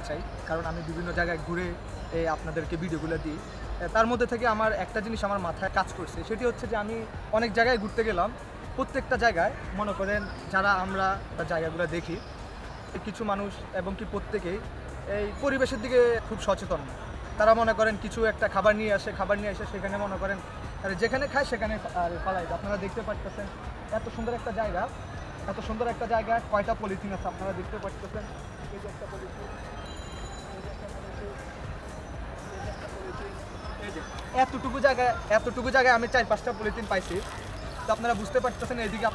চাই, কারণ আমি বিভিন্ন জায়গায় ঘুরে আপনাদেরকে ভিডিওগুলো দিই। তার মধ্যে থেকে আমার একটা জিনিস আমার মাথায় কাজ করছে, সেটি হচ্ছে যে আমি অনেক জায়গায় ঘুরতে গেলাম। প্রত্যেকটা জায়গায় মনে করেন যারা আমরা জায়গাগুলো দেখি, কিছু মানুষ এবং কি প্রত্যেকেই এই পরিবেশের দিকে খুব সচেতন। তারা মনে করেন কিছু একটা খাবার নিয়ে আসে, সেখানে মনে করেন যেখানে খায় সেখানে ফালাই দেয়। আপনারা দেখতে পাচ্ছেন এত সুন্দর একটা জায়গা, কয়টা পলিথিন আছে আপনারা দেখতে পাচ্ছেন। এই যে একটা পলিথিন, এতটুকু জায়গায় আমি 4-5টা পলিথিন পাইছি। তো আপনারা বুঝতে পারতেছেন এইদিকে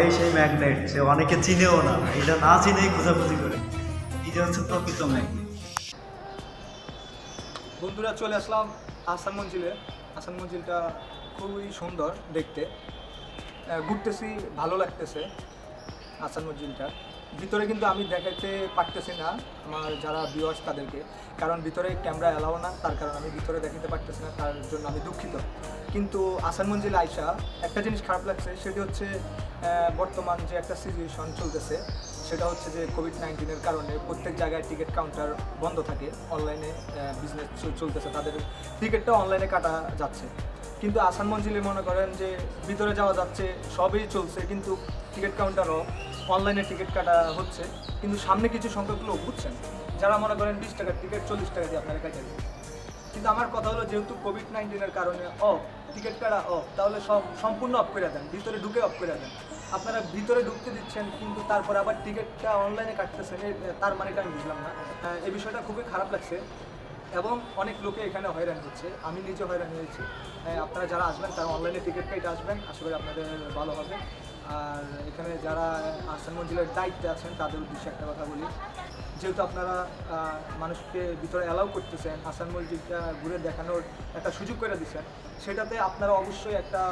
এই সেই ম্যাগনেট, যে অনেকে চিনেও না, এটা না চিনেই খোঁজাখুঁজি করে। এটা হচ্ছে প্রকৃত ম্যাগনেট। বন্ধুরা, চলে আসলাম আহসান মঞ্জিলে। আহসান মঞ্জিলটা খুবই সুন্দর দেখতে, ঘুরতেছি, ভালো লাগতেছে আহসান মঞ্জিলটা। ভিতরে কিন্তু আমি দেখাতে পারতেছি না আমার যারা ভিউয়ার্স তাদেরকে, কারণ ভিতরে ক্যামেরা অ্যালাউ না, তার কারণে আমি ভিতরে দেখাতে পারতেছি না, তার জন্য আমি দুঃখিত। কিন্তু আহসান মঞ্জিল আইসা একটা জিনিস খারাপ লাগছে, সেটি হচ্ছে বর্তমান যে একটা সিচুয়েশন চলতেছে, সেটা হচ্ছে যে কোভিড-19-এর কারণে প্রত্যেক জায়গায় টিকিট কাউন্টার বন্ধ থাকে, অনলাইনে বিজনেস চলতেছে, তাদের টিকিটটা অনলাইনে কাটা যাচ্ছে। কিন্তু আহসান মঞ্জিলে মনে করেন যে ভিতরে যাওয়া যাচ্ছে, সবই চলছে, কিন্তু টিকিট কাউন্টারও অনলাইনে টিকিট কাটা হচ্ছে। কিন্তু সামনে কিছু সংখ্যক লোক, বুঝছেন, যারা মনে করেন 20 টাকার টিকিট 40 টাকা দিয়ে আপনারা কাটে দেবেন। কিন্তু আমার কথা হলো, যেহেতু কোভিড-19-এর কারণে টিকিট কাটা তাহলে সম্পূর্ণ অফ করে দেন, ভিতরে ঢুকে অফ করে দেন। আপনারা ভিতরে ঢুকতে দিচ্ছেন, কিন্তু তারপরে আবার টিকিটটা অনলাইনে কাটতেছেন, তার মানেটা আমি বুঝলাম না। এই বিষয়টা খুবই খারাপ লাগছে। এবং অনেক লোকে এখানে হয়রানি হচ্ছে, আমি নিজে হয়রানি হয়েছি। আপনারা যারা আসবেন তারা অনলাইনে টিকিট কেটে আসবেন, আশা করি আপনাদের ভালো হবে। আর এখানে যারা আহসান মঞ্জিলের দায়িত্বে আছেন তাদের উদ্দেশ্যে একটা কথা বলি, যেহেতু আপনারা মানুষকে ভিতরে অ্যালাউ করতেছেন, আহসান মসজিদটা ঘুরে দেখানোর একটা সুযোগ করে দিচ্ছেন, সেটাতে আপনারা অবশ্যই একটা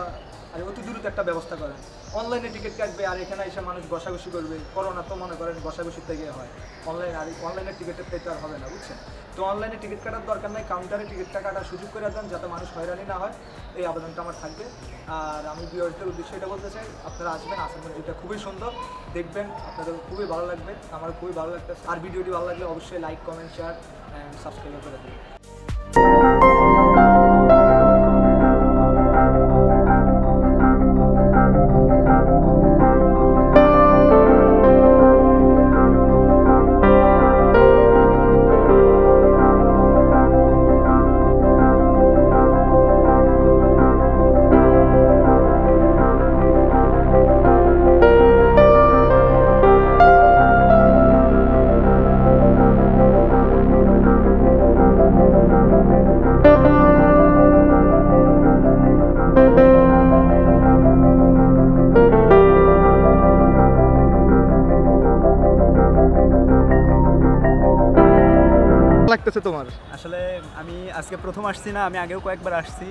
অতি দ্রুত একটা ব্যবস্থা করেন। অনলাইনে টিকিট কাটবে আর এখানে এসে মানুষ ঘষাঘষি করবে, করোনা তো মনে করেন ঘষাঘষির থেকে হয়, অনলাইনের টিকিটের থেকে আর হবে না, বুঝছেন? তো অনলাইনে টিকিট কাটার দরকার নাই, কাউন্টারে টিকিটটা কাটার সুযোগ করে দেন যাতে মানুষ হয়রানি না হয়, এই আবেদনটা আমার থাকবে। আর আমি ভিউয়ারদের উদ্দেশ্যে এটা বলতে চাই, আপনারা আসবেন, আহসান মসজিদটা খুবই সুন্দর, দেখবেন, আপনাদের খুবই ভালো লাগবে, আমার খুবই ভালো লাগতেছে। আর ভিডিওটি ভালো লাগলে অবশ্যই like, comment, share and subscribe করে দেবেন। লাগতেছে তোমার? আসলে আমি আজকে প্রথম আসছি না, আমি আগেও কয়েকবার আসছি।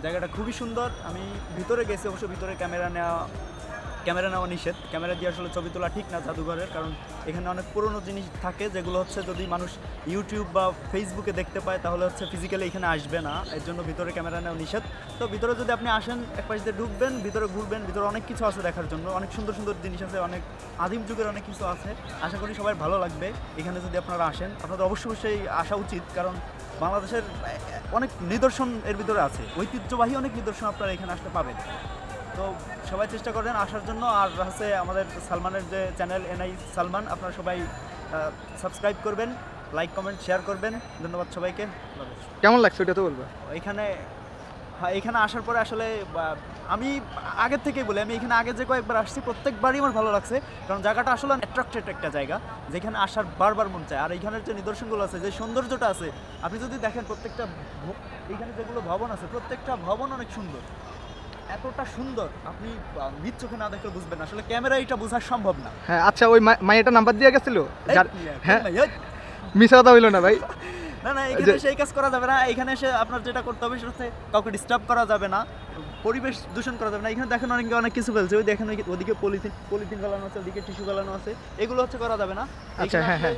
জায়গাটা খুবই সুন্দর। আমি ভিতরে গেছি, অবশ্য ভিতরে ক্যামেরা নেওয়া নিষেধ। ক্যামেরা দিয়ে আসলে ছবি তোলা ঠিক না জাদুঘরের, কারণ এখানে অনেক পুরনো জিনিস থাকে যেগুলো হচ্ছে যদি মানুষ ইউটিউব বা ফেসবুকে দেখতে পায় তাহলে হচ্ছে ফিজিক্যালি এখানে আসবে না, এর জন্য ভিতরে ক্যামেরা নেওয়া নিষেধ। তো ভিতরে যদি আপনি আসেন, এক পাশ দিয়ে ঢুকবেন, ভিতরে ঘুরবেন, ভিতরে অনেক কিছু আছে দেখার জন্য, অনেক সুন্দর সুন্দর জিনিস আছে, অনেক আদিম যুগের অনেক কিছু আছে। আশা করি সবাই ভালো লাগবে। এখানে যদি আপনারা আসেন, আপনাদের অবশ্যই আসা উচিত, কারণ বাংলাদেশের অনেক নিদর্শন এর ভিতরে আছে, ঐতিহ্যবাহী অনেক নিদর্শন আপনারা এখানে আসতে পাবেন। তো সবাই চেষ্টা করেন আসার জন্য। আর হচ্ছে আমাদের সালমানের যে চ্যানেল এনআই সালমান, আপনারা সবাই সাবস্ক্রাইব করবেন, লাইক, কমেন্ট, শেয়ার করবেন। ধন্যবাদ সবাইকে। কেমন লাগছে ওটা তো বলবা। এখানে আসার পরে আসলে আমি আগের থেকেই বলি, আমি এখানে আগে যে কয়েকবার আসছি প্রত্যেকবারই আমার ভালো লাগছে, কারণ জায়গাটা আসলে অ্যাট্রাক্টেড একটা জায়গা যেখানে আসার বারবার মন চায়। আর এইখানের যে নিদর্শনগুলো আছে, যে সৌন্দর্যটা আছে, আপনি যদি দেখেন প্রত্যেকটা এইখানে যেগুলো ভবন আছে প্রত্যেকটা ভবন অনেক সুন্দর, এতটা সুন্দর আপনি নিজ চোখে না দেখলে বুঝবেন না, আসলে ক্যামেরা এটা বোঝা সম্ভব না। হ্যাঁ আচ্ছা, ওই মাইয়াটা নাম্বার দিয়ে গেছিল? হ্যাঁ, হ্যাঁ, মিছা কথা হইলো না ভাই। না এখানে সেই কাজ করা যাবে না। এখানে এসে আপনার যেটা করতে হবে সেটা হচ্ছে কাউকে ডিস্টার্ব করা যাবে না, পরিবেশ দূষণ করা যাবে না। এখানে দেখেন অনেক কিছু ফেলছে, ওই দেখেন ওদিকে পলিথিন গালানো আছে, ওদিকে টিস্যু গালানো আছে, এগুলো হচ্ছে করা যাবে না। আচ্ছা, হ্যাঁ।